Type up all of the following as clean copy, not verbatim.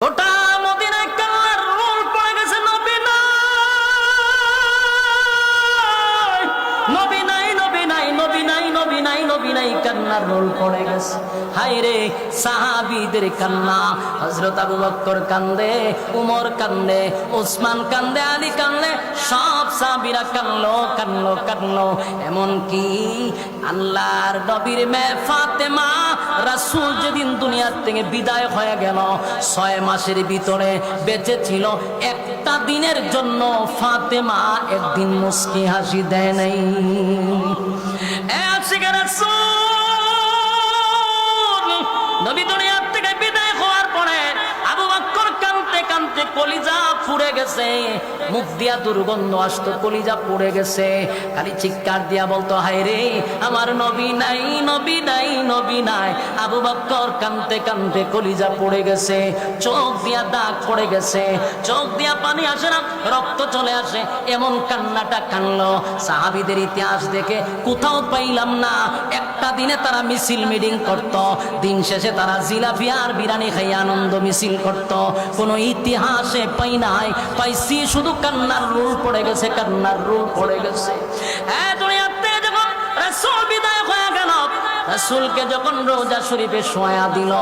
ওটা মদিনায় কান্নার রোল পড়ে গেছে। নবী নাই, নবী নাই, নবী নাই, নবী নাই, নবী নাই, নবী নাই, কান্নার রোল পড়ে গেছে। হায় রে সাহাবীদের কান্না। হযরত আবু বকর কান্দে, উমর কান্দে, ওসমান কান্দে, আলী কান্দে, সব সাহাবীরা কান্দলো কান্দলো কান্দলো। এমন কি আল্লাহর নবীর মেয়ে ফাতেমা, রাসূল যেদিন দুনিয়ার থেকে বিদায় হয়ে গেল, 6 মাসের ভিতরে বেঁচে ছিল, একটা দিনের জন্য ফাতেমা একদিন মুস্কি হাসি দেয় নাই। নবী দুনিয়ার থেকে বিদায় হওয়ার পরে আবু বকর কাঁদতে কাঁদতে কলিজা পুড়ে গেছে, মুখ দিয়া দুর্গন্ধ আসতো, কলিজা পুড়ে গেছে। খালি চিৎকার দিয়া বলতো, হায় রে আমার নবী নাই, নবী নাই, নবী নাই। আবু বকর কাঁদতে কাঁদতে কলিজা পুড়ে গেছে, চোখ দিয়া দাগ পড়ে গেছে, চোখ দিয়া পানি আসে না, রক্ত চলে আসে, এমন কান্নাটা কানলো। সাহাবীদের ইতিহাস দেখে কোথাও পাইলাম না একটা দিনে তারা মিছিল মিটিং করত, দিন শেষে তারা জিলাপি আর বিরিয়ানি খাইয়ে আনন্দ মিছিল করত। কোনো ইতিহাসে পাই নাই, পাইছি শুধু কান্নার রোল পড়ে গেছে, কান্নার রোল পড়ে গেছে। হ্যাঁ, দুনিয়াতে যখন রাসূল বিদায় হয়ে গেল, রাসূলকে যখন রওজা শরীফে শোয়া দিল,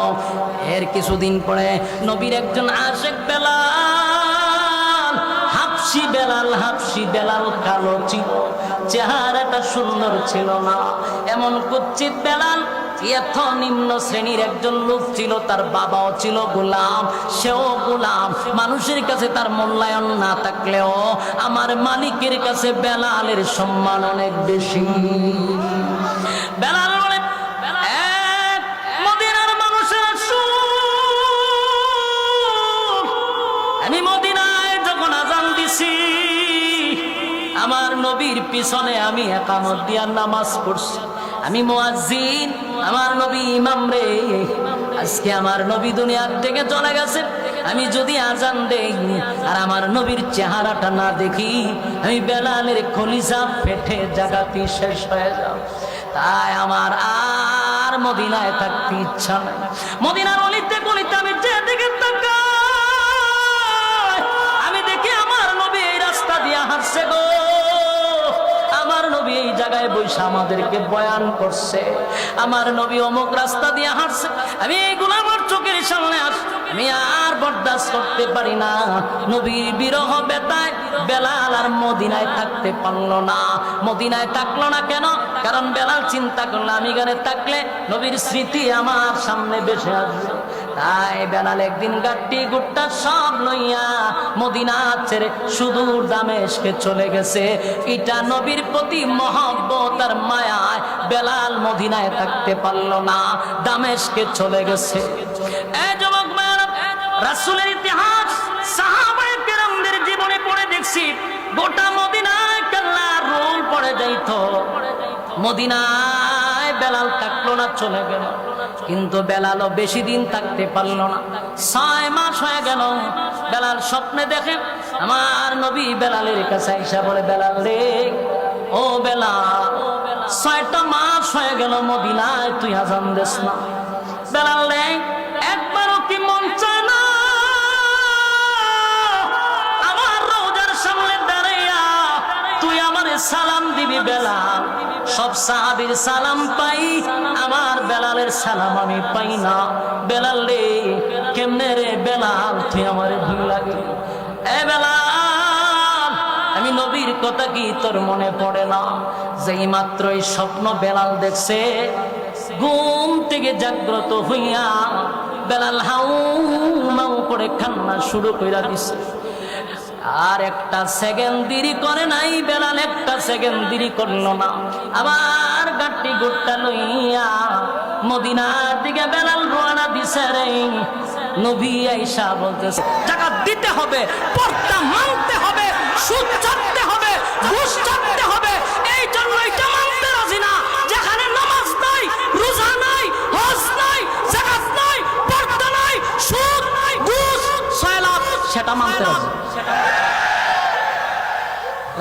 এর কিছুদিন পরে নবীর একজন আশিক বেলাল, হাবশি বেলাল, হাবশি বেলাল কালো ছিল, চেহারাটা সুন্দর ছিল না, এমন কুচ্ছিত বেলাল। এত নিম্ন শ্রেণীর একজন লোক ছিল, তার বাবাও ছিল গোলাম, সেও গোলাম। মানুষের কাছে তার মূল্যায়ন না থাকলেও আমার মালিকের কাছে বেলালের সম্মান অনেক বেশি। বেলাল বলে, মদিনার মানুষের আমি মদিনায় যখন আযান দিছি, আমার নবীর পিছনে আমি একামত দিয়া নামাজ পড়ছি, আমি মুয়াজ্জিন, আমার নবী ইমাম রে। আজকে আমার নবী দুনিয়ার থেকে চলে গেছে, আমি যদি আজান দেই আর আমার নবীর চেহারাটা না দেখি, আমি বেলালের কলিজা ফেটে জাগাতি শেষ হয়ে যাব। তাই আমার আর মদিনায় থাকতে ইচ্ছা নাই। মদিনার অলিতে গলিতে আমি যেদিকে তাকাই, আমি দেখি আমার নবী এই রাস্তা দিয়ে হাঁটছে গো, আমার নবী এই জায়গায় বসে আমাদেরকে বয়ান করছে, আমার নবী অমুক রাস্তা দিয়ে হাঁটছে। আমি এইগুলো আমার চোখের সামনে আসছে, আমি আর বরদাস্ত করতে পারি না। নবীর বিরহ বেতায় বেলাল আর মদিনায় থাকতে পারলো না। মদিনায় থাকলো না কেন? কারণ বেলাল চিন্তা করলো, আমি এখানে থাকলে নবীর স্মৃতি আমার সামনে ভেসে আসবে। তাই বেলাল একদিন গাট্টি গুট্টা সব লইয়া মদিনা ছেড়ে সুদূর দামেস্কে চলে গেছে। এটা নবীর প্রতি মহব্বত আর মায়ায় বেলাল মদিনায় থাকতে পারলো না, দামেস্কে চলে গেছে। এই যুবক মায়েরা, রাসূলের ইতিহাস সাহাবায়ে কেরামদের জীবনে পড়ে দেখছি, গোটা মদিনায় কান্নার রোল পড়ে যাইতো। মদিনায় বেলাল থাকলো না, চলে গেল। কিন্তু বেলালও বেশি দিন থাকতে পারলো না, 6 মাস হয়ে গেল। বেলাল স্বপ্নে দেখে আমার নবী বেলালের কাছে আইসা বলে, বেলাল রে, ও বেলাল, 6টা মাস হয়ে গেল মদিনায় তুই আযান দিস না। বেলাল রে, একবারও কি মন চায় না আমার রওজার সামনে দাঁড়াইয়া তুই আমারে সালাম দিবি? বেলাল, সব সাহাবীর সালাম পাই, আমার বেলালের সালাম আমি পাই না। বেলাল রে, কেমনে রে বেলাল তুই আমারে ভুল লাগে? এ বেলাল, আমি নবীর কথা কি তোর মনে পড়ে না? যেই মাত্র এই স্বপ্ন বেলাল দেখছে, ঘুম থেকে জাগ্রত হইয়া বেলাল হাউ মাউ করে কান্না শুরু কইরা দিছে। আর একটা সেকেন্ড দেরি করে নাই বেলাল, একটা সেকেন্ড দেরি করলো না। আবার গাট্টি গুট্টা লইয়া মদিনার দিকে বেলাল রওনা দিছে রে। নবী আয়েশা বলতেছে, জাকাত দিতে হবে, পর্দা মানতে হবে, সুদ ছাড়তে হবে, ঘুষ ছাড়তে হবে। এই জন্য এটা মানতে রাজি না যেখানে নামাজ নাই, রোজা নাই, হজ নাই, যাকাত নাই, পর্দা নাই, সুদ নাই, ঘুষ, সয়লাব, সেটা মানতে রাজি।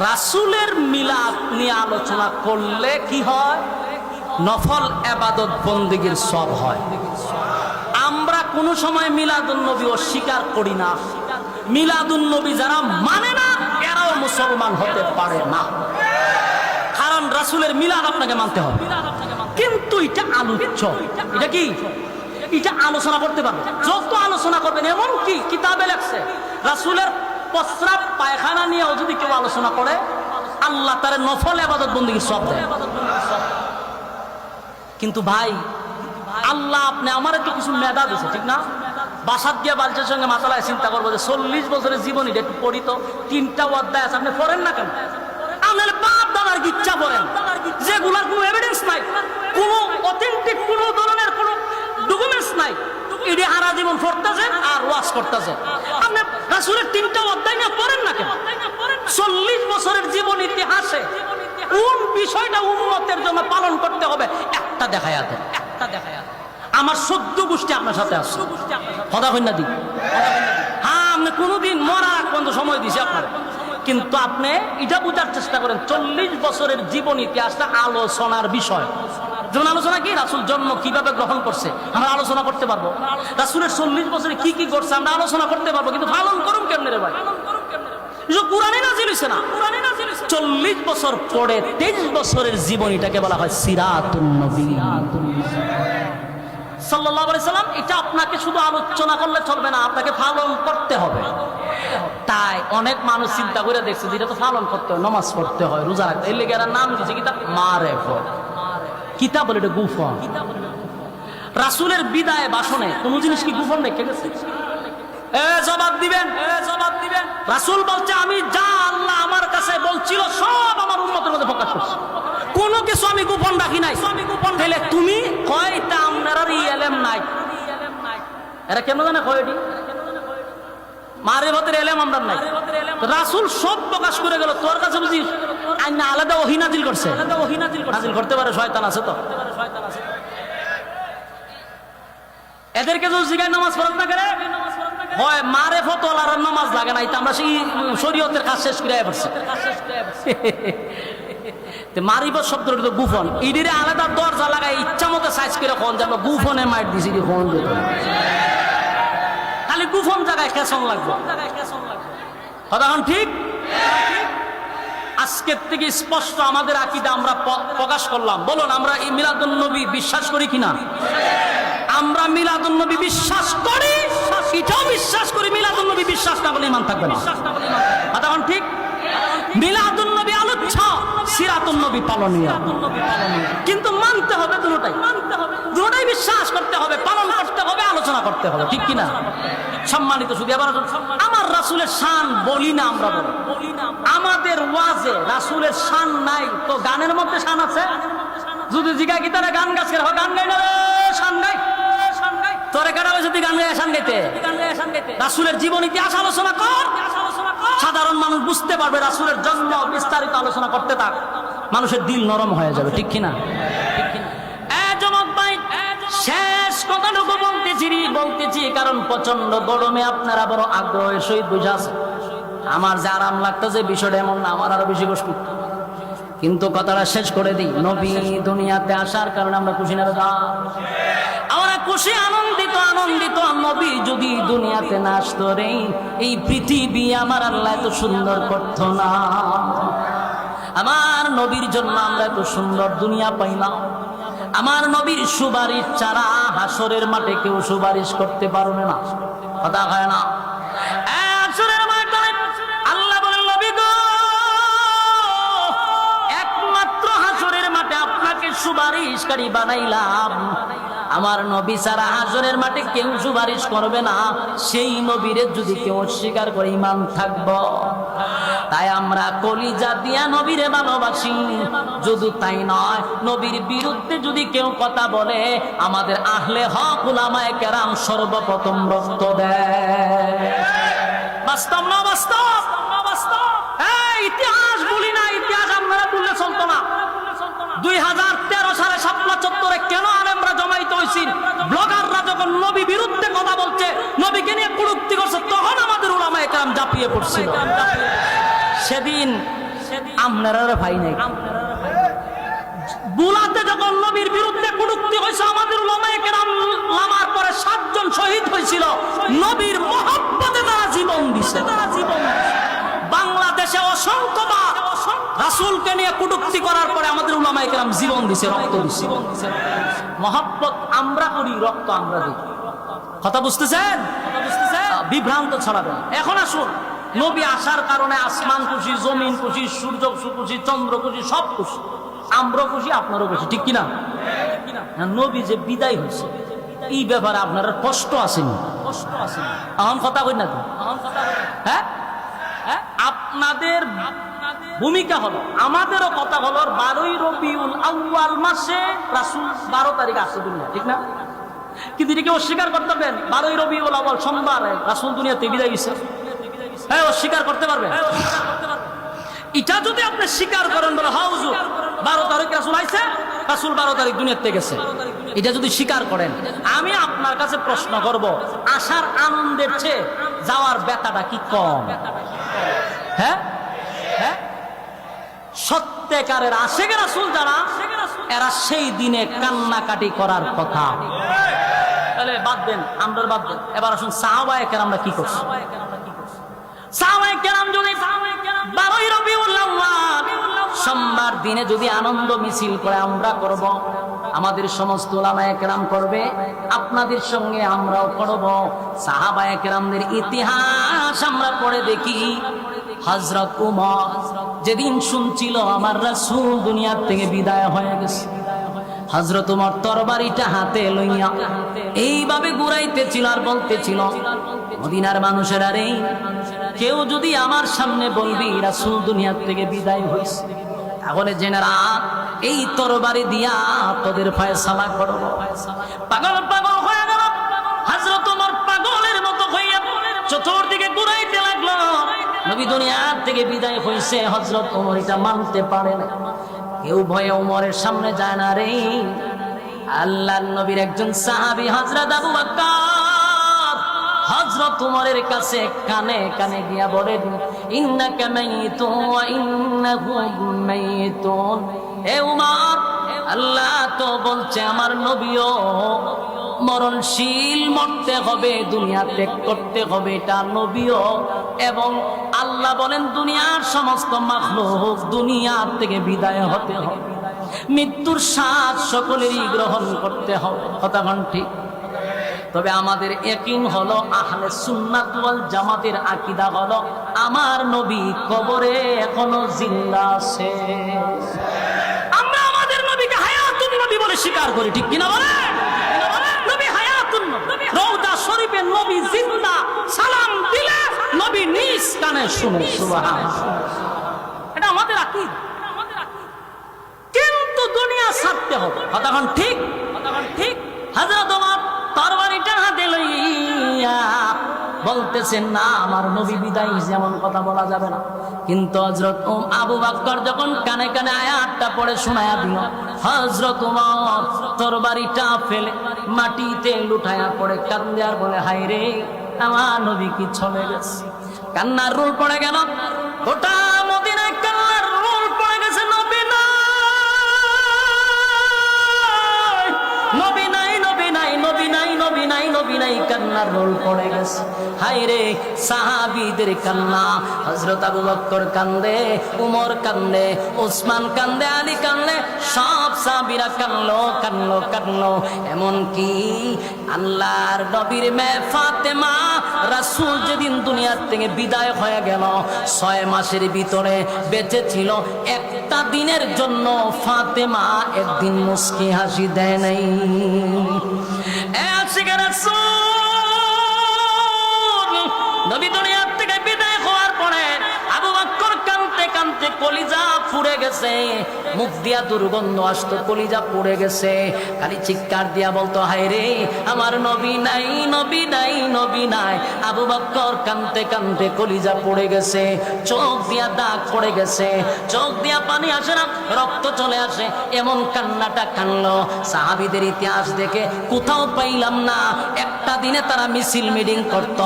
রাসূলের মিলাদ নিয়ে আলোচনা করলে কি হয়? নফল ইবাদত বন্দেগীর সওয়াব হয়। আমরা কোনো সময় মিলাদুন নবী অস্বীকার করি না। মিলাদুন নবী যারা মানে না এরাও মুসলমান হতে পারে না, কারণ রাসূলের মিলাদ আপনাকে মানতে হবে। কিন্তু এটা আলোচ্য, এটা কি, এটা আলোচনা করতে পারবে, যত আলোচনা করবেন। এমন কি কিতাবে লেখছে রাসূলের প্রস্রাব পায়খানা নিয়েও যদি কেউ আলোচনা করে আল্লাহ তার নফল ইবাদত বন্দেগীর সব দেয়। কিন্তু ভাই আল্লাহ আপনি আমার একটু কিছু মেধা দিয়েছে, ঠিক না? বাসাত গিয়ে বালচের সঙ্গে মাতালায় চিন্তা করবো যে 40 বছরের জীবনী একটু পড়ি তো, 3টা অধ্যায় আছে, আপনি পড়েন না কেন? আপনার বাপ দাদার ইচ্ছা পড়েন, যেগুলার কোনো এভিডেন্স নাই, কোনো অথেন্টিক কোনো ধরনের কোনো ডকুমেন্টস নাই, এটি সারা জীবন পড়তেছে আর ওয়াজ করতেছে। আপনি রাসূলের 3টা অধ্যায় নিয়ে পড়েন না কেন? 40 বছরের জীবন ইতিহাসে কোন বিষয়টা উম্মতের জন্য পালন করতে হবে একটা দেখায়া দেন, একটা দেখায়া দেন। আমার 14 গোষ্ঠী আপনার সাথে আছে, কথা কই না দিই? হ্যাঁ, আপনি কোনোদিন মরা পর্যন্ত সময় দিছি আপনার, কিন্তু আপনি এটা বোঝার চেষ্টা করেন 40 বছরের জীবন ইতিহাসটা আলোচনার বিষয়। যেমন আলোচনা কি, রাসূল জন্ম কিভাবে গ্রহণ করছে আমরা আলোচনা করতে পারবো, রাসূলের 40 বছরে কি কি করছে আমরা আলোচনা করতে পারবো, কিন্তু পালন করুন কেমনে রে ভাই? কুরআনে নাযিল হইছে না, 40 বছর পরে 23 বছরের জীবনীটাকে বলা হয় সিরাতুন নবী সাল্লাল্লাহু আলাইহি সাল্লাম। এটা আপনাকে শুধু আলোচনা করলে চলবে না, আপনাকে পালন করতে হবে। তাই অনেক মানুষ চিন্তা করে দেখছে যে এটা তো পালন করতে হয়, নামাজ পড়তে হয়, রোজা রাখতে হয়, এর লেগে এরা নাম দিয়েছে কিতাব মারেফত। কিতাব বলে এটা গুফন। রাসূলের বিদায় ভাষণে কোন জিনিস কি গুফন রেখে গেছে? জবাব দিবেন, জবাব দিবেন। রাসূল বলছে আমি যা আল্লাহ আমার কাছে বলছিল সব আমার উম্মতের মধ্যে প্রকাশ করছি, কোনো কিছু আমি গোপন রাখি নাই। তাহলে তুমি কয়টা আপনার ইলম নাই, এরা কেন জানে কয়টি মারিফতের ইলম আমরা নাই? রাসূল সব প্রকাশ করে গেল, তোর কাছে বুঝি আইনা আলাদা ওহী নাজিল করছে? নাজিল করতে পারে, শয়তান আছে তো। এদেরকে যদি জিগায় নামাজ পড়ত না করে হয় মারেফত ওয়ালার নামাজ লাগে না, আমরা সেই শরীয়তের কাজ শেষ করে পড়ছি। মারিফত শব্দটা তো গুফন, ইডিরে আলাদা দরজা লাগায় ইচ্ছা মতো সাইজ করে কোন যাবে গুফনে মাইট দিছি কোন খালি গুফন জায়গায় কেসন লাগবে, কথা ঠিক? আজকের থেকে স্পষ্ট আমাদের আকীদা আমরা প্রকাশ করলাম। বলুন আমরা এই মিলাদুন নবী বিশ্বাস করি কিনা? আমরা মিলাদুন নবী বিশ্বাস করি, এটাও বিশ্বাস করি মিলাদুন নবী বিশ্বাস না করলে ঈমান থাকবে না, কথা ঠিক? মিলাদুন নবী আলোচ্য, সিরাতুন নবী পালনীয়, কিন্তু মানতে হবে দুটোটাই, দুটোটাই বিশ্বাস করতে হবে, পালন করতে হবে, আলোচনা করতে হবে, ঠিক কিনা? সম্মানিত শুধু আবার আমার রাসূলের শান বলি না, আমরা বলি আমাদের ওয়াজে রাসূলের শান নাই তো গানের মধ্যে শান আছে? যদি জিগা গিটারে গান গাছে গান গাই না রে শান গাই, তোরে কাটা হয়েছে তুই গান গাই শান গাইতে? রাসূলের জীবন ইতিহাস আলোচনা কর, সাধারণ মানুষ বুঝতে পারবে। রাসূলের জন্ম বিস্তারিত আলোচনা করতে থাক, মানুষের দিল নরম হয়ে যাবে, ঠিক কিনা? যমক ভাই শেষ কথাটুকু বলতেছি কারণ প্রচন্ড গরমে আপনারা বড় আগ্রহের সহিত বুঝে আছে। আমার যে আরাম লাগতেছে বিষয়টা এমন না, আমার আরো বেশি কষ্ট, কিন্তু কথাটা শেষ করে দিই। নবী দুনিয়াতে আসার কারণে আমরা খুশি না? আমরা খুশি, আনন্দিত। নবী যদি দুনিয়াতে না আসতো রে এই পৃথিবী আমার আল্লাহ এত সুন্দর করতো না। আমার নবীর জন্য আমরা এত সুন্দর দুনিয়া পাইলাম। আমার নবীর সুপারিশ ছাড়া হাসরের মাঠে কেউ সুপারিশ করতে পারবে না, কথা হয় না? হাসরের মাঠে আল্লাহ বলেন নবী গো একমাত্র হাসরের মাঠে আপনাকে সুপারিশকারী বানাইলাম। আমার নবী ছাড়া হাসরের মাঠে কেউ সুপারিশ করবে না। সেই নবীরে যদি কেউ অস্বীকার করে ঈমান থাকবো। তাই আমরা কলিজা দিয়া নবীরে ভালোবাসি। যদি তাই নয়, নবীর বিরুদ্ধে যদি কেউ কথা বলে আমাদের আহলে হক উলামায়ে কেরাম সর্বপ্রথম রক্ত দেয়। বাস্তব না বাস্তব? ইতিহাস বলি না, ইতিহাস আমরা বললে চলতো না। 2013 সালে শাপলা চত্বরে কেন আলেমরা জমাইতে হয়েছি? ব্লগাররা যখন নবী বিরুদ্ধে কথা বলছে, নবীকে নিয়ে কটূক্তি করছে, তখন আমাদের উলামায়ে কেরাম ঝাঁপিয়ে পড়ছিল। সেদিন আপনারা ভাই নাই, বুলাতে যখন নবীর বিরুদ্ধে কটূক্তি হয়েছে, আমাদের উলামায়ে কেরাম লামার পরে 7 জন শহীদ হয়েছিল, নবীর মহব্বতে তারা জীবন দিছে। বাংলাদেশে অসংখ্যবার রাসূলকে নিয়ে কটূক্তি করার পরে আমাদের উলামায়ে কেরাম জীবন দিছে, রক্ত দিছে। মহব্বত আমরা করি, রক্ত আমরা দিই। কথা বুঝতেছেন? বিভ্রান্ত ছড়াবেন। এখন আসুন, নবী আসার কারণে আসমান খুশি, জমিন খুশি, সূর্য খুশি, চন্দ্র খুশি, সব খুশি। আমরা খুশি, আপনারও খুশি, ঠিক কিনা? নবী যে বিদায় হয়েছে এই ব্যাপারে আপনার কষ্ট আসেনি? এখন কথা কই না তো? হ্যাঁ, আপনাদের ভূমিকা হলো, আমাদেরও কথা হলো 12ই রবিউল আউয়াল মাসে রাসূল 12 তারিখ আসছে দুনিয়া, ঠিক না? কিন্তু এটাকে অস্বীকার করতে পারবেন? 12ই রবিউল আউয়াল সোমবার রাসূল দুনিয়াতে বিদায় হয়েছে, হ্যাঁ অস্বীকার করতে পারবেন? এটা যদি আপনি স্বীকার করেন, বলে হ্যাঁ হুজুর 12 তারিখ রাসূল আইছে, রাসূল 12 তারিখ দুনিয়াতে গেছে, এটা যদি স্বীকার করেন, আমি আপনার কাছে প্রশ্ন করব, আসার আনন্দের চেয়ে যাওয়ার ব্যথাটা কি কম? হ্যাঁ, সত্যিকারের আশিক রাসূল যারা, এরা সেই দিনে কান্নাকাটি করার কথা। তাহলে বাদ দেন, আমরা বাদ দেন। এবার আসুন সাহাবায়ে কেরামরা কি করছে। সাহাবায়ে কেরাম যদি 12ই রবিউল আউয়াল সোমবার দিনে যদি আনন্দ মিছিল করে আমরা করব, আমাদের সমস্ত উলামায়ে কেরাম করবে, আপনাদের সঙ্গে আমরাও করব। সাহাবায়ে কেরামদের ইতিহাস আমরা পড়ে দেখি। হযরত উমর যেদিন শুনছিল আমার রাসূল দুনিয়া থেকে বিদায় হয়ে গেছে, হযরত উমর তরবারিটা হাতে লইয়া এইভাবে ঘুরাইতেছিল আর বলতেছিল, মদিনার মানুষেরা রে, কেউ যদি আমার সামনে বলবি রাসূল দুনিয়া থেকে বিদায় হয়েছে, তাহলে জেনে রাখ এই তরবারি দিয়া তোদের ফয়সালা করব। পাগল পাগল হয়ে গেল হযরত ওমর, পাগলের মতো হইয়া চতুর্দিকে ঘুরাইতে লাগলো। নবী দুনিয়া থেকে বিদায় হয়েছে, হযরত ওমর এটা মানতে পারে না। কেউ ভয়ে ওমরের সামনে যায় না রে। আল্লাহর নবীর একজন সাহাবী হযরত আবু বকর হযরত ওমরের কাছে কানে কানে গিয়া বলেন, ইন্নাকা মাইতুন ওয়া ইন্নাহুম মাইতুন। হে ওমর, আল্লাহ তো বলছে আমার নবীও মরণশীল, মরতে হবে, দুনিয়া ত্যাগ করতে হবে, এটা নবীও। এবং আল্লাহ বলেন দুনিয়ার সমস্ত মাখলুক দুনিয়া থেকে বিদায় হতে হবে, মৃত্যুর স্বাদ সকলেরই গ্রহণ করতে হবে। কথা ঠিক? তবে আমাদের ইয়াকিন হলো, আহলে সুন্নাত ওয়াল জামাতের আকীদা হলো, আমার নবী কবরে এখনো জিন্দা আছে। আমরা আমাদের নবীকে হায়াতুন নবী বলে স্বীকার করি, ঠিক কিনা বলে? নবী হায়াতুন নবী, রওজা শরীফে নবী জিন্দা, সালাম দিলে নবী নিজ কানে শুনে। সুবহানাল্লাহ, এটা আমাদের আকীদা। কিন্তু দুনিয়া ছাড়তে হবে। কথা ঠিক? ঠিক। হযরত ওমর তরবারিটা হাতে লইয়া বলতেছেন, না আমার নবী বিদায়, যেমন কথা বলা যাবে না। কিন্তু হযরত আবু বকর যখন কানে কানে আয়াতটা পড়ে শোনায়া দিল, হযরত ওমর তরবারিটা ফেলে মাটিতে লুটায়া পড়ে কান্দে আর বলে, হায় রে আমার নবী কি চলে গেছে। কান্নার রোল পড়ে গেল, গোটা মদিনায় কান্নার রোল পড়ে গেছে। নবী নাই, নবী নাই, নবী নাই, নবী নাই, নবী নাই, কান্নার রোল পড়ে গেছে। হায় রে সাহাবীদের কান্না, হযরত আবু বকর কান্দে, উমর কান্দে, ওসমান কান্দে, আলী কান্দে, সব সাহাবীরা কান্দলো কান্দলো কান্দলো। এমন কি আল্লাহর নবীর মেয়ে ফাতেমা, রাসূল যেদিন দুনিয়ার থেকে বিদায় হয়ে গেল, 6 মাসের ভিতরে বেঁচে ছিল, একটা দিনের জন্য ফাতেমা একদিন মুস্কি হাসি দেয় নাই। নবী দুনিয়ার থেকে বিদায় হওয়ার পরে আবু বকর কাঁদতে কাঁদতে কলিজা পুড়ে গেছে, মুখ দিয়া দুর্গন্ধ আসতো, কলিজা পুড়ে গেছে। খালি চিৎকার দিয়া বলতো, হায় রে আমার নবী নাই, নবী নাই, নবী নাই। আবু বকর কাঁদতে কাঁদতে কলিজা পুড়ে গেছে, চোখ দিয়া দাগ পড়ে গেছে, চোখ দিয়া পানি আসে না, রক্ত চলে আসে, এমন কান্নাটা কানলো। সাহাবীদের ইতিহাস দেখে কোথাও পাইলাম না একটা দিনে তারা মিছিল মিটিং করত,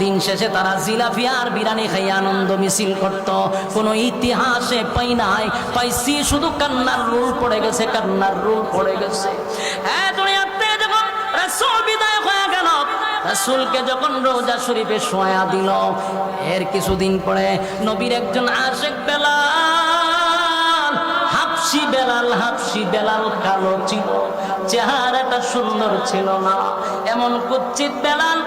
দিন শেষে তারা জিলাপি আর বিরিয়ানি খাইয়ে আনন্দ মিছিল করত। কোন ইতিহাস পাশে পাই নাই, পাইছি শুধু কান্নার রুল পড়ে গেছে, কান্নার রুল পড়ে গেছে। হ্যাঁ, দুনিয়াতে যখন রাসূল বিদায় হয়ে গেল, রাসূলকে যখন রওজা শরীফে শোয়া দিল, এর কিছুদিন পরে নবীর একজন আশিক বেলাল, হাবশি বেলাল কালো ছিল, চেহারাটা সুন্দর ছিল না, এমন কুচ্ছিত বেলাল।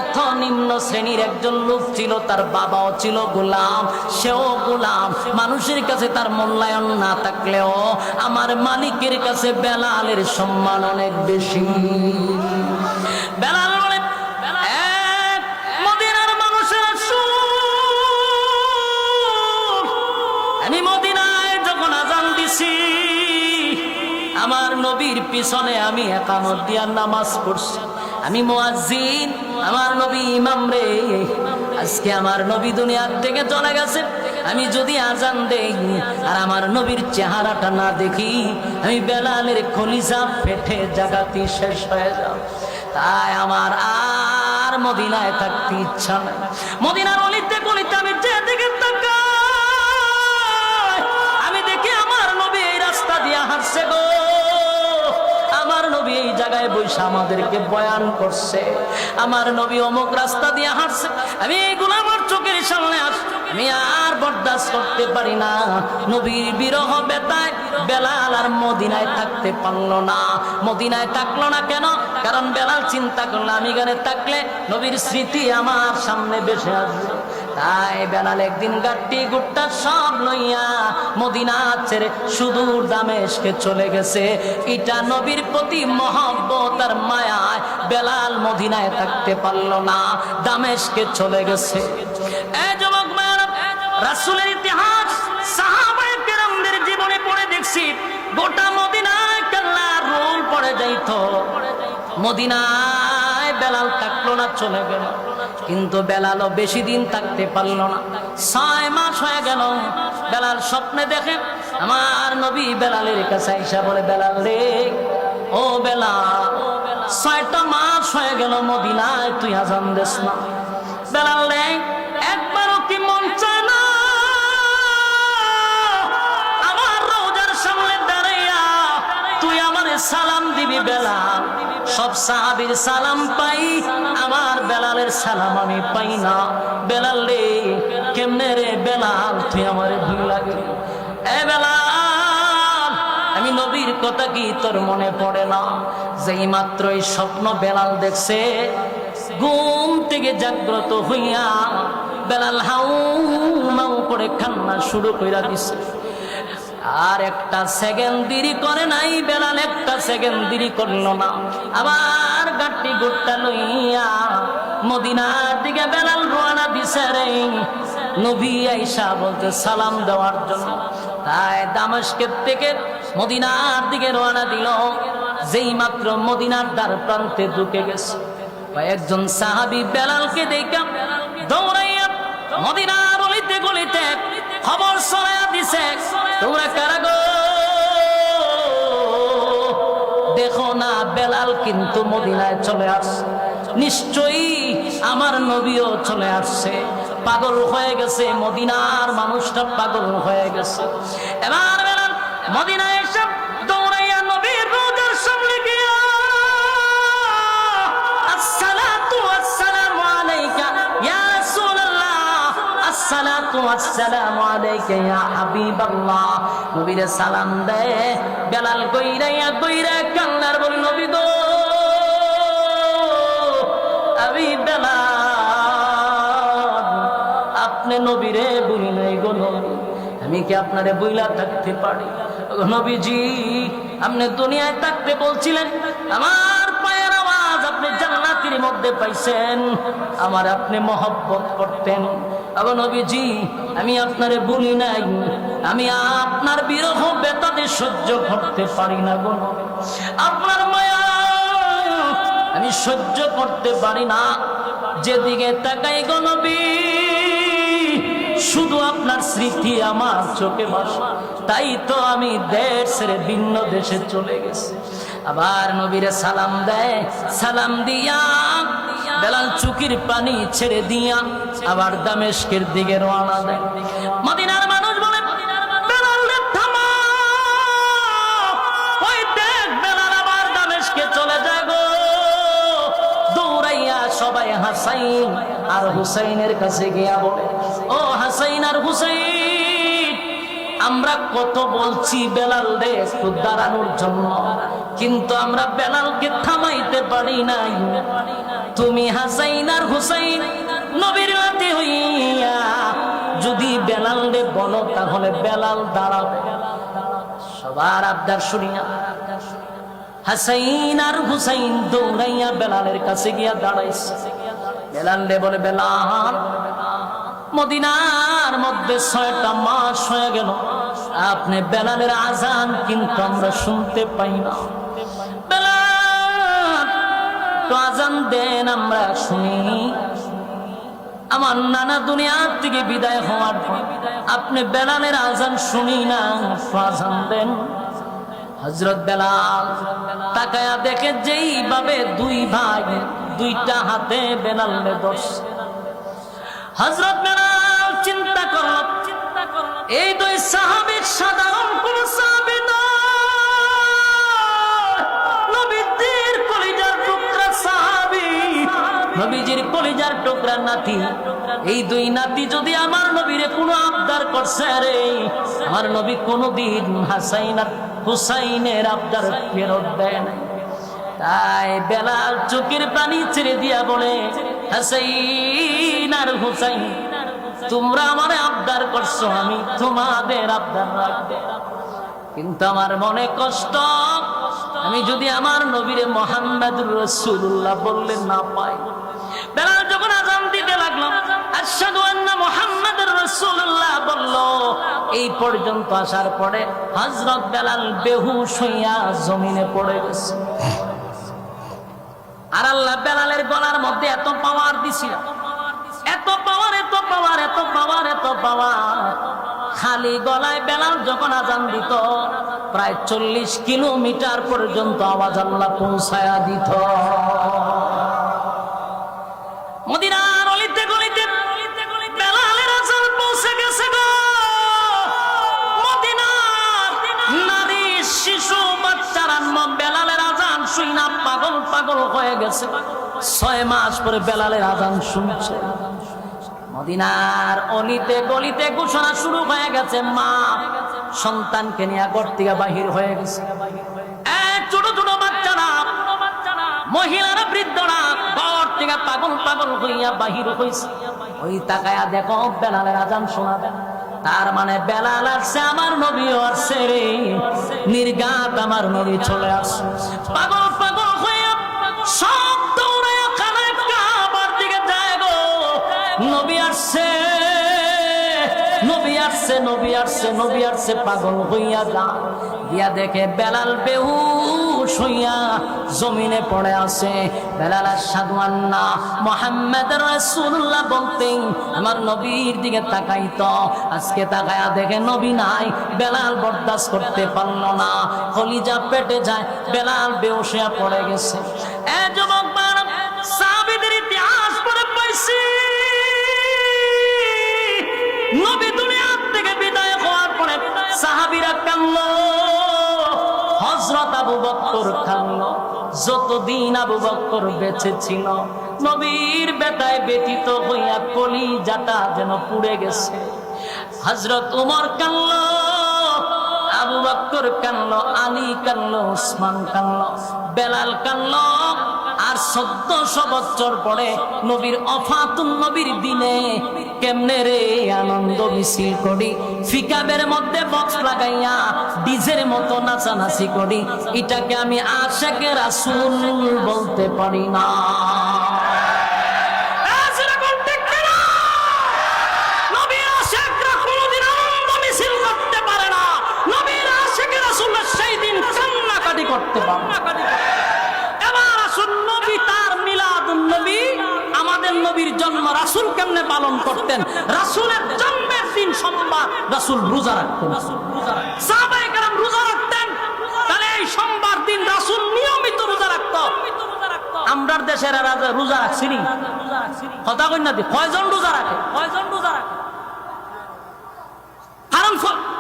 এত নিম্ন শ্রেণীর একজন লোক ছিল, তার বাবাও ছিল গোলাম, সেও গোলাম। মানুষের কাছে তার মূল্যায়ন না থাকলেও আমার মালিকের কাছে বেলালের সম্মান অনেক বেশি। বেলাল বলে, মদিনার মানুষের আমি মদিনায় যখন আজান দিছি, আমার নবীর পিছনে আমি একামত দিয়া নামাজ পড়ছি, আমি মুয়াজ্জিন, আমার নবী ইমাম রে। আজকে আমার নবী দুনিয়ার থেকে চলে গেছে, আমি যদি আজান দেই আর আমার নবীর চেহারাটা না দেখি, আমি বেলালের কলিজা ফেটে জাগাতি শেষ হয়ে যাব। তাই আমার আর মদিনায় থাকতে ইচ্ছা নাই। মদিনার অলিতে গলিতে আমি যেদিকে তাকাই, আমি দেখি আমার নবী এই রাস্তা দিয়ে হাঁটছে গো, আমার নবী এই জায়গায় বসে আমাদেরকে বয়ান করছে, আমার নবী অমুক রাস্তা দিয়ে হাঁটছে, আমি এইগুলো আমার চোখের সামনে আসছে, আমি আর বরদাস্ত করতে পারি না। নবীর বিরহ বেতায় বেলাল আর মদিনায় থাকতে পারলো না। মদিনায় থাকলো না কেন? কারণ বেলাল চিন্তা করলো আমি এখানে থাকলে নবীর স্মৃতি আমার সামনে ভেসে আসবে। তাই বেলাল একদিন গাট্টি গুট্টা সব লইয়া মদিনা ছেড়ে সুদূর দামেস্কে চলে গেছে। এটা নবীর প্রতি মহব্বত আর মায়ায় বেলাল মদিনায় থাকতে পারলো না, দামেস্কে চলে গেছে। এই যুবক মায়েরা, রাসূলের ইতিহাস সাহাবায়ে কেরামদের জীবনে পড়ে দেখছি, গোটা মদিনায় কাল্লার রোল পড়ে যাইত। মদিনায় বেলাল থাকলো না, চলে গেল। কিন্তু বেলালও বেশি দিন থাকতে পারলো না, 6 মাস হয়ে গেল। বেলাল স্বপ্নে দেখে আমার নবী বেলালের কাছে আইসা বলে, বেলাল রে, ও বেলাল, 6টা মাস হয়ে গেল মদিনায় তুই আজান দিস না। বেলাল রে, একবারও কি মন চায় না আমার রওজার সামনে দাঁড়াইয়া তুই আমারে সালাম দিবি? বেলাল, সব সাহাবীর সালাম পাই, আমার বেলালের সালাম আমি পাই না। বেলাল রে, কেমনে রে বেলাল তুই আমারে ভুল লাগে? এ বেলাল, আমি নবীর কথা কি তোর মনে পড়ে না? যেই মাত্র এই স্বপ্ন বেলাল দেখছে, ঘুম থেকে জাগ্রত হইয়া বেলাল হাউ মাউ করে কান্না শুরু কইরা দিছে। আর একটা সেকেন্ড দেরি করে নাই বেলাল, একটা সেকেন্ড দেরি করলো না। আবার গাট্টি গুট্টা লইয়া মদিনার দিকে বেলাল রওনা দিছে রে। নবী আয়েশা বলতে সালাম দেওয়ার জন্য। তাই দামেস্কের থেকে মদিনার দিকে রওনা দিল। যেই মাত্র মদিনার দ্বার প্রান্তে ঢুকে গেছে, একজন সাহাবী বেলালকে দেখে দৌড়াইয়া মদিনার অলিতে গলিতে খবর ছড়াইয়া দিছে, তোমরা কারা গো? দেখো না, বেলাল কিন্তু মদিনায় চলে আসছে, নিশ্চয়ই আমার নবীও চলে আসছে। পাগল হয়ে গেছে, মদিনার মানুষটা পাগল হয়ে গেছে। এবার বেলাল মদিনায় এসে দৌড়াইয়া নবীর রওজার সামনে গিয়া, আসসালাতু ওয়াসসালামু আলাইকা ইয়া রাসূলুল্লাহ, আসসালাতু ওয়াসসালামু আলাইকা ইয়া হাবিবাল্লাহ, নবীর সালাম দেয়। বেলাল কইরাইয়া কান্নার বল, নবী গো, আমি বেলাল, আপনি নবীরে বলি নাই গো নবী, আমি কি আপনারে বইলা থাকতে পারি? নবীজি, আপনি দুনিয়ায় থাকতে বলছিলেন আমার পায়ের আওয়াজ আপনি জান্নাতের মধ্যে পাইছেন, আমার আপনি মহব্বত করতেন। আবার নবীজি, আমি আপনারে বলি নাই, আমি আপনার বিরহ বেতাতে সহ্য করতে পারি না গো নবী, আপনার মায়া আমি সহ্য করতে পারি না। যেদিকে তাকাই গো নবী, শুধু আপনার স্মৃতি আমার চোখে ভাসে। তাই তো আমি দেশ ছেড়ে ভিন্ন দেশে চলে গেছি। আবার নবীরে সালাম দেয়, সালাম দিয়া বেলাল চুকির পানি ছেড়ে দিয়া আবার দামেস্কের দিকে রওনা দেয়। মদিনার মানুষ বলে, সবাই হাসাইন আর হুসাইনের কাছে গিয়া বলে, ও হাসাইন আর হুসাইন, আমরা কত বলছি বেলাল রে একটু দাঁড়ানোর জন্য, কিন্তু আমরা বেলালকে থামাইতে পারি নাই। তুমি হাসাইন আর হুসাইন নবীর নাতি হইয়া যদি বেলাল রে বলো তাহলে বেলাল দাঁড়াবে। সবার আবদার শুনিয়া হাসাইন আর হুসাইন দৌড়াইয়া বেলালের কাছে গিয়া দাঁড়াইছে। বেলাল রে বলে, বেলাল, মদিনার মধ্যে 6টা মাস হয়ে গেল, আপনি বেলালের আজান কিন্তু আমরা শুনতে পাই না। বেলাল, তো আজান দেন আমরা শুনি। আমার নানা দুনিয়া থেকে বিদায় হওয়ার পর আপনি বেলালের আজান শুনি না, আজান দেন। হযরত বেলাল তাকায়া দেখে যেইভাবে দুই ভাই দুইটা হাতে বেলালে ধরছে। হযরত বেলাল চিন্তা করল, এই দুই সাহাবী সাধারণ কোন সাহাবী নয়, নবীজির কলিজার টুকরা সাহাবী, নবীজির কলিজার টুকরা নাতি। এই দুই নাতি যদি আমার নবীরে কোনো আবদার করছে, রে আমার নবী কোনদিন হাসাইন আর হুসাইনের আবদার ফেরত দেয় নাই। তাই বেলাল চোখের পানি ছেড়ে দিয়া বলে, হাসাইন আর হুসাইন, তোমরা আমারে আবদার করছো, আমি তোমাদের আবদার রাখবো, কিন্তু আমার মনে কষ্ট, আমি যদি আমার নবীরে মুহাম্মদুর রাসূলুল্লাহ বললে না পাই। বেলাল যখন আযান দিতে লাগলো, আশহাদু আন্না মুহাম্মাদুর রাসূলুল্লাহ বলল, এই পর্যন্ত আসার পরে হযরত বেলাল বেহুশ হইয়া জমিনে পড়ে গেছে। আর আল্লাহ বেলালের গলার মধ্যে এত পাওয়ার দিছিল, এত পাওয়ার, এত পাওয়ার, এত পাওয়ার, এত পাওয়ার, খালি গলায় বেলাল যখন আজান দিত প্রায় 40 কিলোমিটার পর্যন্ত আওয়াজ আল্লাহ পৌঁছায়া দিত। মদিনার অলিতে গলিতে বেলালের আজান পৌঁছে গেছে গো। মদিনার নারী, শিশু, বাচ্চারা বেলালের আজান শুইনা পাগল পাগল হয়ে গেছে। 6 মাস পরে বেলালের আজান শুনছে। মদিনার অলিতে গলিতে ঘোষণা শুরু হয়ে গেছে, মা সন্তানকে নিয়ে ঘর থেকে বাহির হয়ে গেছে। ছোট ছোট বাচ্চারা, মহিলারা, বৃদ্ধরা ঘর থেকে পাগল পাগল হইয়া বাহির হইছে। ওই তাকায়া দেখো বেলালের আজান শোনাবে, তার মানে বেলাল আসছে, আমার নবীও আসছে রে, নির্ঘাত আমার নবী চলে আসছে। পাগল পাগল হইয়া সব দৌড়াইয়া খানায় কাবার দিকে যায় গো। নবী আসছে, নবী আসছে, নবী আসছে, নবী আসছে, পাগল হইয়া যা দিয়া দেখে বেলাল বেহুশ হইয়া জমিনে পড়ে আছে। বেলাল আশহাদু আন্না মুহাম্মাদুর রাসূলুল্লাহ বলতেন আমার নবীর দিকে তাকাইতো। আজকে তাকায়া দেখে নবী নাই। বেলাল বরদাস্ত করতে পারল না, কলিজা পেটে যায়, বেলাল বেহুশ হইয়া পড়ে গেছে। এ যুবক বালক, সাহাবীদের ইতিহাস পড়ে পাইছি, নবী দুনিয়া থেকে বিদায় হওয়ার পরে সাহাবীরা কাঁদলো, হযরত আবু বকর কাঁদলো। যতদিন আবু বকর বেঁচে ছিল নবীর বেতায় ব্যতীত হইয়া কলিজাটা যেন পুড়ে গেছে। হযরত ওমর কাঁদলো, আবু বকর কাঁদলো, আলী কাঁদলো, উসমান কাঁদলো, বেলাল কাঁদলো। আর 1400 বছর পরে নবীর ওফাতুন নবীর দিনে কেমনে রে আনন্দ মিছিল করি, ফিকাবের মধ্যে বক্স লাগাইয়া ডিজের মতো নাচানাচি করি, এটাকে আমি আশিকে রাসূল বলতে পারি না। নবীর আশিকরা কোনোদিন আনন্দ মিছিল করতে পারে না, নবীর আশিকে রাসূল সেই দিন কান্নাকাটি করতে পারে না। নবী তার মিলাদুন নবী, আমাদের নবীর জন্ম রাসূল কেমনে পালন করতেন? রাসূলের জন্মের দিন সোমবার রাসূল রোজা রাখতেন, সাহাবায়ে কেরাম রোজা রাখতেন। তাহলে এই সোমবার দিন রাসূল নিয়মিত রোজা রাখত। আমরার দেশের রোজা রাখছিনি, কথা কই না, কয়জন রোজা রাখে? কয়জন রোজা রাখে? কারণ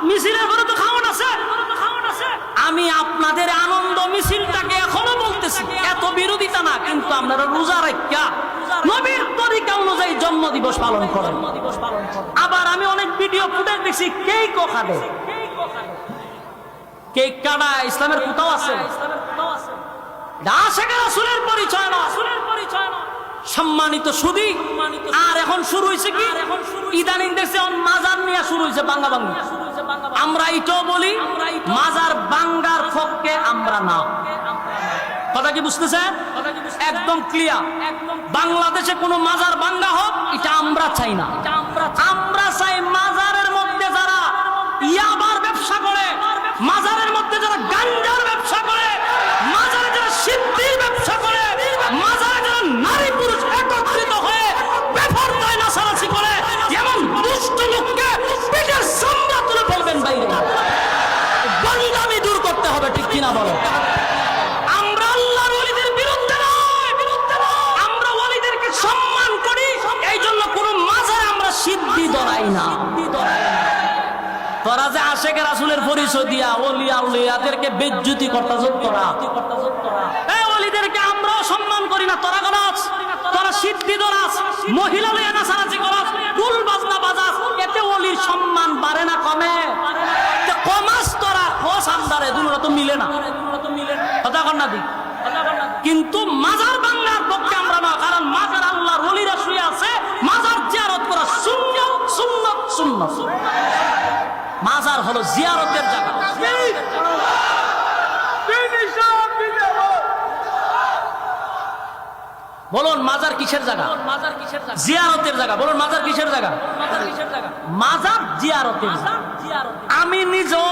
মিছিলের পরে তো খাওয়ান আছে। আমি আপনাদের আনন্দ মিছিলটাকে এখনো বলতেছি, এত বিরোধিতা না, কিন্তু আপনারা রোজা রাখা নবীর তরিকা অনুযায়ী জন্ম দিবস পালন করেন। আবার আমি অনেক ভিডিও ফুটেজ দেখছি কেক খাবে, কেক কাটা ইসলামের কোথাও আছে? আশেকের রাসূলের পরিচয় না। সম্মানিত সুদী, আর এখন শুরু হয়েছে কি, ইদানিং দেখছে মাজার নিয়ে শুরু হয়েছে বাঙ্গা বাঙ্গি। আমরা এটাও বলি মাজার বাঙ্গার পক্ষে আমরা না। কথা কি বুঝতেছেন? একদম ক্লিয়ার। বাংলাদেশে কোনো মাজার বাঙ্গা হোক এটা আমরা চাই না। আমরা চাই মাজারের মধ্যে যারা ইয়াবার ব্যবসা করে, মাজারের মধ্যে যারা গাঞ্জার ব্যবসা করে, মাজারে যারা সিদ্ধির ব্যবসা করে, মাজারে যারা নারী পুরুষ একত্রিত হয়ে বেপরদায় নাচানাচি করে, এমন দুষ্ট লোককে পেটের চামড়া তুলে ফেলবেন বাইরে। বন্দামি দূর করতে হবে, ঠিক কিনা বলো? আমরা আল্লাহর ওলিদের বিরুদ্ধে নয়, আমরা ওলিদেরকে সম্মান করি, এই জন্য কোন মাজারে আমরা সিদ্ধি ধরাই না। তোরা যে আশেকের রাসূলের পরিচয় দিয়া ওলিয়া উলিয়াদেরকে বেজ্জতি করতাছ, এই ওলিদেরকে আমরাও সম্মান করি না। তোরা গলাস, তোরা সিদ্ধি ধরাস, মহিলা লইয়া নাচানাচি করস, ফুল বাজনা বাজাস, এতে ওলির সম্মান বাড়ে না কমে? কমাস তোরা খোস আমদারে, দুটোটা তো মিলে না। কথা কর না দিক। কিন্তু মাজার বাংলার পক্ষে আমরা না, কারণ মাজার আল্লাহর ওলিরা শুয়ে আছে, মাজার জিয়ারত করা সুন্নাত সুন্নাত সুন্নাত। মাজার হলো জিয়ারতের জায়গা। বলুন মাজার কিসের জায়গা? জিয়ারতের জায়গা। বলুন মাজার কিসের জায়গা? মাজার জিয়ারতের জায়গা। আমি নিজেও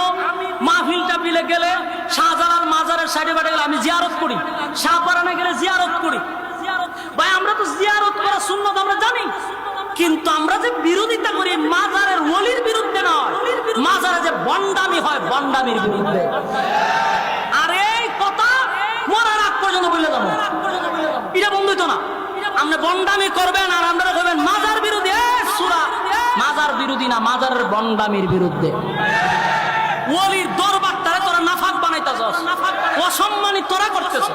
মাহফিলটা বিলে গেলে শাহজালাল মাজারের সাইডে বাড়ে গেলে আমি জিয়ারত করি, শাহপারানে গেলে জিয়ারত করি। ভাই আমরা তো জিয়ারত করা সুন্নাত আমরা জানি, কিন্তু আমরা যে বিরোধিতা করি মাজারের ওলির বিরুদ্ধে নয়, মাজারে যে বন্ডামি হয় বন্ডামির বিরুদ্ধে। আর এই কথা মরার আগ পর্যন্ত বলে যাবো, এটা বন্ধু তো না। আপনি বন্ডামি করবেন আর আমরা করবেন মাজার বিরোধী। সূরা মাজার বিরোধী না, মাজারের বন্ডামির বিরুদ্ধে। ওলির দরবারটারে তোরা নাফাক বানাইতাছস, অসম্মানিত তোরা করতেছস।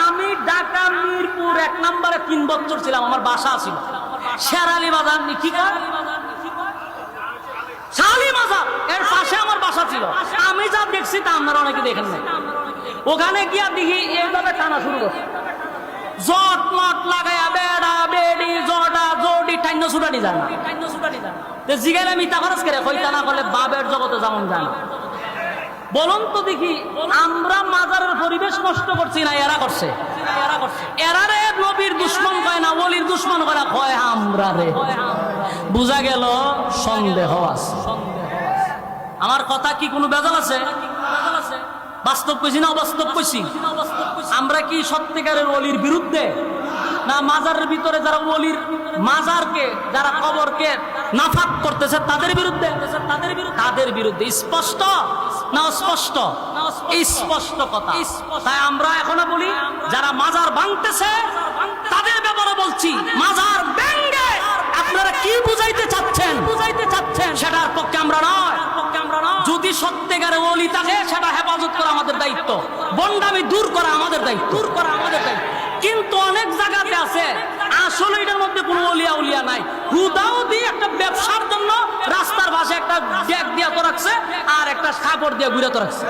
আমি ঢাকা মিরপুর 1 নম্বরে 3 বছর ছিলাম, আমার বাসা ছিল শেরালি বাজার। কি কয় শালি মাজার, এর পাশে আমার বাসা ছিল। আমি যা দেখছি তা আপনারা অনেকে দেখেন নাই। ওখানে গিয়া দেখি এইভাবে টানা শুরু করছে, জট মট লাগাইয়া বেড়া বেড়ি জটা জড়ি টাইন্য ছুটানি যায় না। জিগাইলে মিতা খরচ করে কইতা না করলে বাবের জগতে যেমন যায় না। বলুন তো দেখি, আমরা মাজারের পরিবেশ নষ্ট করছি না এরা করছে? এরা রে নবীর দুশ্মন কয় না, ওলির দুশ্মন করা কয় আমরা রে। বুঝা গেল সন্দেহ আছে। আমার কথা কি কোনো বেজাল আছে? বাস্তব কইছি না অবাস্তব কইছি? আমরা কি সত্যিকারের ওলির বিরুদ্ধে, না মাজারের ভিতরে যারা ওলির মাজারকে যারা কবরকে নাফাক করতেছে তাদের বিরুদ্ধে? তাদের বিরুদ্ধে। স্পষ্ট না অস্পষ্ট? স্পষ্ট কথা। তাই আমরা এখনো বলি যারা মাজার ভাঙতেছে তাদের ব্যাপারে বলছি, মাজার ভেঙে আপনারা কি বুঝাইতে চাচ্ছেন সেটার পক্ষে আমরা নয়। যদি সত্যিকারে ওলি থাকে সেটা হেফাজত করা আমাদের দায়িত্ব, বন্ডামি দূর করা আমাদের দায়িত্ব। কিন্তু অনেক জায়গাতে আছে আসলে এটার মধ্যে কোনো ওলিয়া উলিয়া নাই, হুদাও দিয়ে একটা ব্যবসার জন্য রাস্তার পাশে একটা ডেক দিয়া তো রাখছে আর একটা কাপড় দিয়ে ঘুরে তো রাখছে।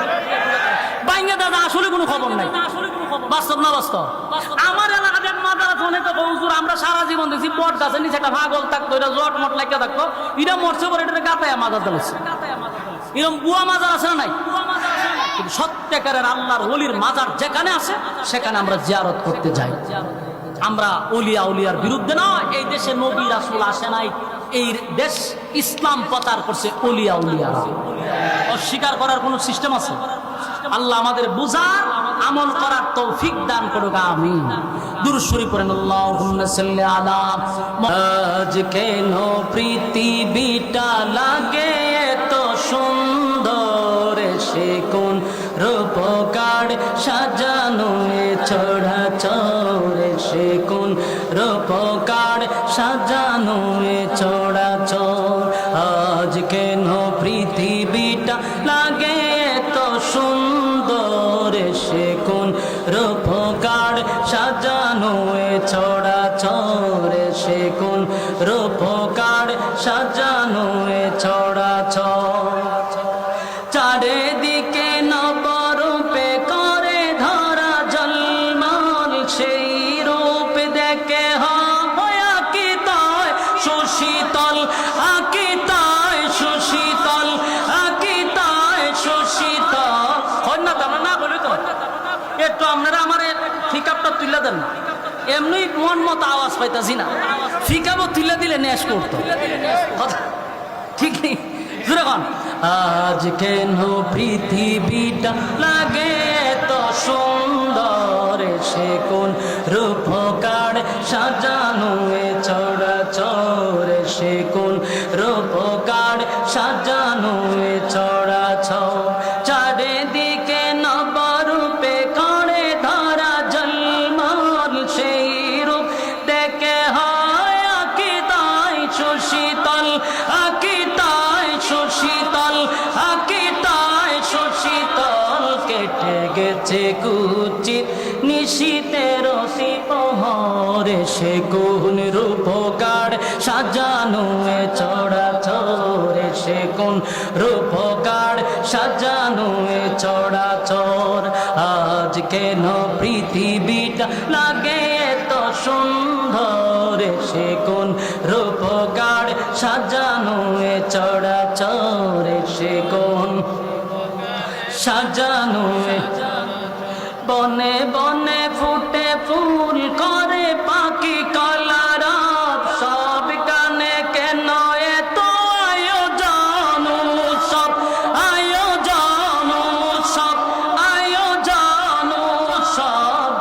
বাইঙ্গে দাদা আসলে কোনো খবর নাই। বাস্তব না বাস্তব? আমার এলাকাতে মাদার ফোনে তো হুজুর আমরা সারা জীবন দেখছি বট গাছের নিচে একটা পাগল থাকতো, এটা জট মট লাগিয়ে থাকতো, এটা মরছে পরে এটা গাতায় মাদার দিয়েছে। এরকম বুয়া মাজার আছে না নাই? কিন্তু সত্যিকারের আল্লাহর ওলির মাজার যেখানে আছে সেখানে আমরা জিয়ারত করতে যাই। আমরা ওলিয়া উলিয়ার বিরুদ্ধে না। এই দেশে নবী রাসূল আসে নাই, এই দেশ ইসলাম প্রচার করছে ওলিয়া উলিয়ারা। অস্বীকার করার কোন সিস্টেম আছে? আল্লাহ আমাদের বুঝার আমল করার তৌফিক দান করুক, আমিন। দুরূদ শরীফ পড়েন, আল্লাহুম্মা সাল্লি আলা। আজ কেন পৃথিবীটা লাগে এত সুন্দর, সে কোন রূপকার সাজানো এ ছড়া চরে, সে কোন রূপকার সাজানো এ ছড়া চর। আজ কেন পৃথিবীটা লাগে এত সুন্দর, সে কোন রূপকার সাজানো এ ছড়া চর। সাজানো এ চরাচর চারিদিকে নবরূপে করে ধরা জলমল সেই রূপ দেখে হয় আকিতায় সুশীতল আকিতায় সুশীতল আকিতায় সুশীতল হয় না তো না বলি তো একটু আপনারা আমার ফিকাপটা তুলে দেন এমনি মন মতো আওয়াজ পাইতাছি না ফিকাপও তুলে দিলে নেশ করতো ঠিক নেই যখন আজ কেন পৃথিবীটা লাগে তো সুন্দর সে কোন রূপকার সাজানো এ চরাচর সে কোন রূপকার সাজানো এ চরাচর চারিদিকে নবরূপে করে ধরা জলমল সেই রূপ দেখে হয় আকিতায় সুশীতল আকিতায় সুশীতল আকিতায় সুশীতল কেটে গেছে কুচিত নিশীতের প্রহরে সে কোন রূপকার সাজানো এ চরাচর সে কোন রূপকার সাজানো এ চরাচর আজ কেন পৃথিবীটা লাগে এত সুন্দর সে কোন রূপকার সাজানো এ চরাচর সে কোন সাজানো এ বনে বনে ফুটে ফুল করে পাখি কলারাত সব কানে কেন এত আয়োজন সব আয়োজন সব আয়োজন সব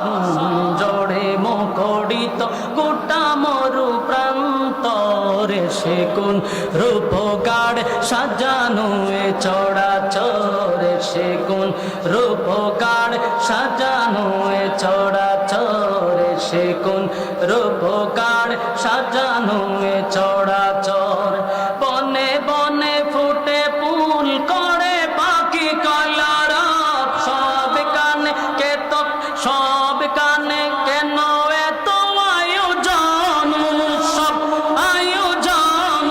জোড়ে মুখরিত গোটা মরু প্রান্তরে সে কোন রূপকার সাজানো এ চরাচর সে কোন রূপকার সাজানো এ চরাচর সে কোন রূপকার সাজানো এ চরাচর বনে বনে ফুটে ফুল করে পাখি কলারাত সব কানে কে তো সব কানে কেন এত আয়োজন সব আয়োজন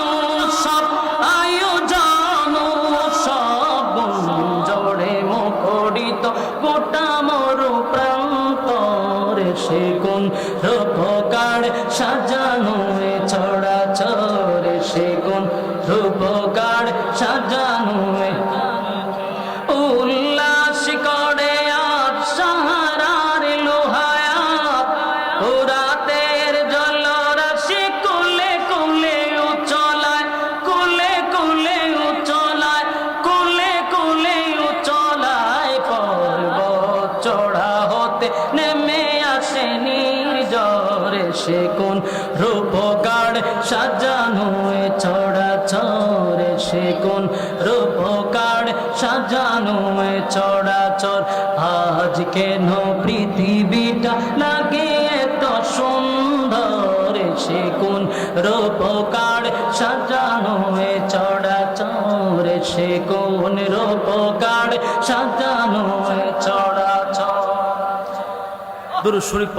সব আয়োজন সব জোড়ে মুখরিত গোটা মরু প্রান্তরে সে কোন রূপকার সাজানো এ চরাচর সে কোন রূপকার সাজানো এ উল্লাস করে আজ সাহারার লোহায়াত পুরাতের জলরাশি কুলে কুলে উচলায় কুলে কুলে উচলায় কুলে কুলে উচলায় পর্বত চড়া হতে নেমে আসে নির্জরে সে কোন রূপকার সাজানো এ চরাচর সে কোন রূপকার সাজানো এ চরাচর আজ কেন পৃথিবীটা লাগে এত সুন্দর সে কোন রূপকার সাজানো এ চরাচর সে কোন রূপকার সাজানো এ চরাচর দুরূদ শরীফ